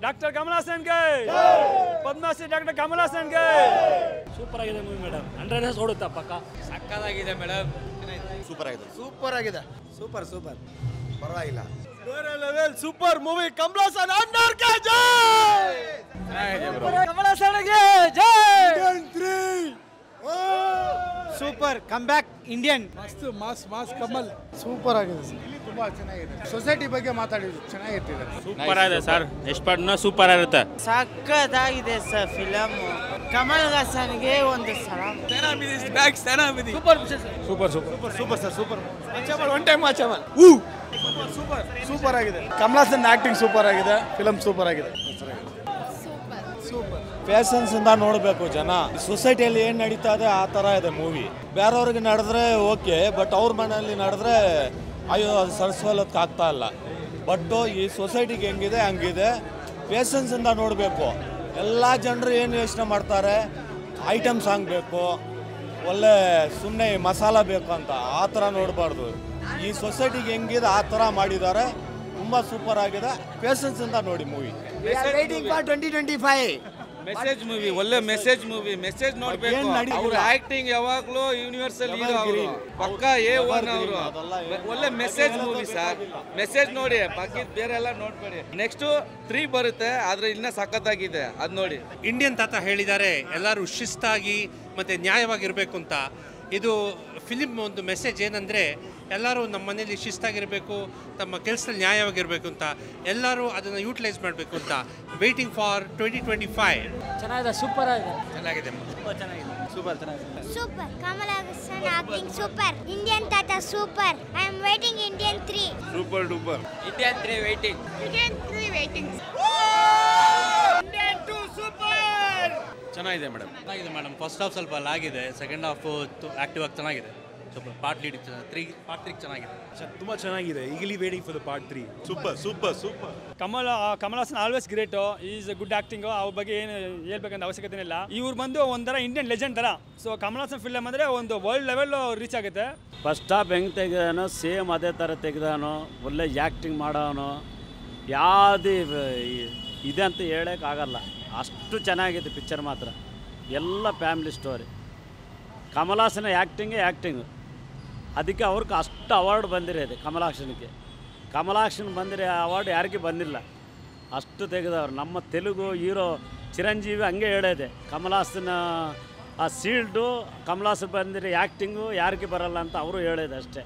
doctor Kamal Haasan ಗೆ Padmashri doctor Kamal Haasan ಗೆ super ಆಗಿದೆ ಮೂವಿ ಮೇಡಮ್ 100 ಓಡುತ್ತಾ ಪಕ್ಕ ಸಕ್ಕತ್ತಾಗಿದೆ ಮೇಡಮ್ ಸೂಪರ್ ಆಗಿದೆ ಸೂಪರ್ ಆಗಿದೆ ಸೂಪರ್ ಸೂಪರ್ ಪರವಾಗಿಲ್ಲ ಬೇರೆ level super movie Kamal Haasan ಅನ್ನೋರ್ ಗೆ ಜೈ ಕಮಲ್ ಹಾಸನ್ ಗೆ ಜೈ ಸೂಪರ್ ಕಮ್ ಬ್ಯಾಕ್ ಇಂಡಿಯನ್ ಮಸ್ತ್ ಮಾಸ್ ಕಮಲ್ ಸೂಪರ್ ಆಗಿದೆ ಇಲ್ಲಿ ತುಂಬಾ ಚೆನ್ನಾಗಿದೆ ಸೊಸೈಟಿ ಬಗ್ಗೆ ಮಾತಾಡಿದ್ರು ಚೆನ್ನಾಗಿರ್ತಿದ್ದಾರೆ ಸೂಪರ್ ಆಗಿದೆ ಸರ್ ಎಷ್ಟು ಪಡ್ನ ಸೂಪರ್ ಇರುತ್ತೆ ಸಕ್ಕತ್ತಾಗಿದೆ ಸರ್ ಫಿಲಮ್ ಕಮಲ್ ಹಾಸನ್ಗೆ ಒಂದು ಸಲಾಮ್ super sir super one time ಮಾಚಮಲ್ ಸೂಪರ್ ಆಗಿದೆ ಕಮಲ್ ಹಾಸನ್ ಆಕ್ಟಿಂಗ್ ಸೂಪರ್ ಆಗಿದೆ ಫಿಲಮ್ ಸೂಪರ್ ಆಗಿದೆ ಪ್ಯಾಷನ್ಸ್ ಇಂದ ನೋಡಬೇಕು ಜನ ಸೊಸೈಟಿಯಲ್ಲಿ ಏನು ನಡೀತಾ ಇದೆ ಆ ಥರ ಇದೆ ಮೂವಿ ಬೇರೆಯವ್ರಿಗೆ ನಡೆದ್ರೆ ಓಕೆ ಬಟ್ ಅವ್ರ ಮನೆಯಲ್ಲಿ ನಡೆದ್ರೆ ಅಯ್ಯೋ ಅದು ಸರಿಸೋಲಕ್ಕೆ ಆಗ್ತಾ ಇಲ್ಲ ಬಟ್ ಈ ಸೊಸೈಟಿಗೆ ಹೆಂಗಿದೆ ಹಂಗಿದೆ ಪ್ಯಾಷನ್ಸ್ ಇಂದ ನೋಡಬೇಕು ಎಲ್ಲ ಜನರು ಏನು ಯೋಚನೆ ಮಾಡ್ತಾರೆ ಐಟಮ್ ಸಾಂಗ್ ಬೇಕು ಒಳ್ಳೆ ಸುಮ್ಮನೆ ಮಸಾಲ ಬೇಕು ಅಂತ ಆ ಥರ ನೋಡಬಾರ್ದು ಈ ಸೊಸೈಟಿಗೆ ಹೆಂಗಿದೆ ಆ ಥರ ಮಾಡಿದ್ದಾರೆ ತುಂಬ ಸೂಪರ್ ಆಗಿದೆ ಪ್ಯಾಷನ್ಸ್ ಇಂದ ನೋಡಿ movie waiting for 2025 message movie ಒಳ್ಳೆ ಮೆಸೇಜ್ ಮೂವಿ ಮೆಸೇಜ್ ನೋಡ್ಬೇಕು ಅವ್ರ ಆಕ್ಟಿಂಗ್ ಯಾವಾಗ್ಲೂ ಯೂನಿವರ್ಸಲ್ ಹೀರೋ ಅವರು ಪಕ್ಕ A1 ಅವರು ಒಳ್ಳೆ ಮೆಸೇಜ್ ಮೂವಿ ಸರ್ ಮೆಸೇಜ್ ನೋಡಿ ಬಾಕಿದ್ ಬೇರೆ ಎಲ್ಲ ನೋಡ್ಬೇಡಿ ನೆಕ್ಸ್ಟ್ 3 ಬರುತ್ತೆ ಆದ್ರೆ ಇನ್ನ ಸಖತ್ತಾಗಿದೆ ಅದ್ ನೋಡಿ ಇಂಡಿಯನ್ ತಾತ ಹೇಳಿದ್ದಾರೆ ಎಲ್ಲರೂ ಶಿಸ್ತಾಗಿ ಮತ್ತೆ ನ್ಯಾಯವಾಗಿರಬೇಕು ಅಂತ ಇದು ಫಿಲಿಮ್ ಒಂದು ಮೆಸೇಜ್ ಏನಂದರೆ ಎಲ್ಲರೂ ನಮ್ಮ ಮನೇಲಿ ಶಿಸ್ತಾಗಿರಬೇಕು ತಮ್ಮ ಕೆಲಸದಲ್ಲಿ ನ್ಯಾಯವಾಗಿರಬೇಕು ಅಂತ ಎಲ್ಲರೂ ಅದನ್ನು ಯೂಟಿಲೈಸ್ ಮಾಡಬೇಕು ಅಂತ ವೇಟಿಂಗ್ ಫಾರ್ 2025 ಚೆನ್ನಾಗಿದೆ ಸೂಪರ್ ಆಗಿದೆ ಚೆನ್ನಾಗಿದೆ ಸೂಪರ್ ಚೆನ್ನಾಗಿದೆ super Kamal Haasan acting super Indian ತಾತ super I am waiting Indian 3 super duper Indian 3 waiting Indian 3 waiting Indian 2 super ಚೆನ್ನಾಗಿದೆ ಮೇಡಮ್ ಚೆನ್ನಾಗಿದೆ ಮೇಡಮ್ ಫಸ್ಟ್ ಹಾಫ್ ಸ್ವಲ್ಪ ಲಾಗಿದೆ ಸೆಕೆಂಡ್ ಹಾಫ್ ಆಕ್ಟಿವ್ ಆಗಿ ಚೆನ್ನಾಗಿದೆ ಸ್ವಲ್ಪ ಪಾರ್ಟ್ ಲೀಡ್ ಪಾರ್ಟ್ 3 ಚೆನ್ನಾಗಿದೆ ತುಂಬಾ ಚೆನ್ನಾಗಿದೆ ಈಗಲಿ waiting for the part 3 super Kamal Haasan always great is good acting ಅವ್ರ ಬಗ್ಗೆ ಏನು ಹೇಳ್ಬೇಕಂತ ಅವಶ್ಯಕತೆ ಇಲ್ಲ ಇವ್ರು ಬಂದು ಒಂಥರ ಇಂಡಿಯನ್ ಲೆಜೆಂಡ್ ತರ ಸೊ ಕಮಲ್ ಹಾಸನ್ ಫಿಲ್ಮ್ ಅಂದ್ರೆ ಒಂದು ವರ್ಲ್ಡ್ ಲೆವೆಲ್ ರೀಚ್ ಆಗುತ್ತೆ ಫಸ್ಟ್ ಹಾಫ್ ಹೆಂಗೆ ತೆಗೆದಾನೋ ಸೇಮ್ ಅದೇ ಥರ ತೆಗೆದಾನೋ ಒಳ್ಳೆ ಆ್ಯಕ್ಟಿಂಗ್ ಮಾಡೋನು ಯಾವುದು ಇದೆ ಅಂತ ಹೇಳೋಕ್ಕಾಗಲ್ಲ ಅಷ್ಟು ಚೆನ್ನಾಗಿದೆ ಪಿಕ್ಚರ್ ಮಾತ್ರ ಎಲ್ಲ family story Kamal Hassan acting ಅದಕ್ಕೆ ಅವ್ರಿಗೆ ಅಷ್ಟು ಅವಾರ್ಡ್ ಬಂದಿರೋದು ಕಮಲ್ ಹಾಸನ್ಗೆ ಬಂದಿರೋ ಅವಾರ್ಡ್ ಯಾರಿಗೆ ಬಂದಿಲ್ಲ ಅಷ್ಟು ತೆಗೆದವ್ರು ನಮ್ಮ ತೆಲುಗು ಹೀರೋ ಚಿರಂಜೀವಿ ಹಂಗೆ ಹೇಳೋದೆ ಕಮಲ್ ಹಾಸನ ಆ ಸೀಲ್ಡು ಕಮಲ್ ಹಾಸನ್ ಬಂದಿರೋ ಆ್ಯಕ್ಟಿಂಗು ಯಾರಿಗೆ ಬರಲ್ಲ ಅಂತ ಅವರು ಹೇಳೋದು ಅಷ್ಟೇ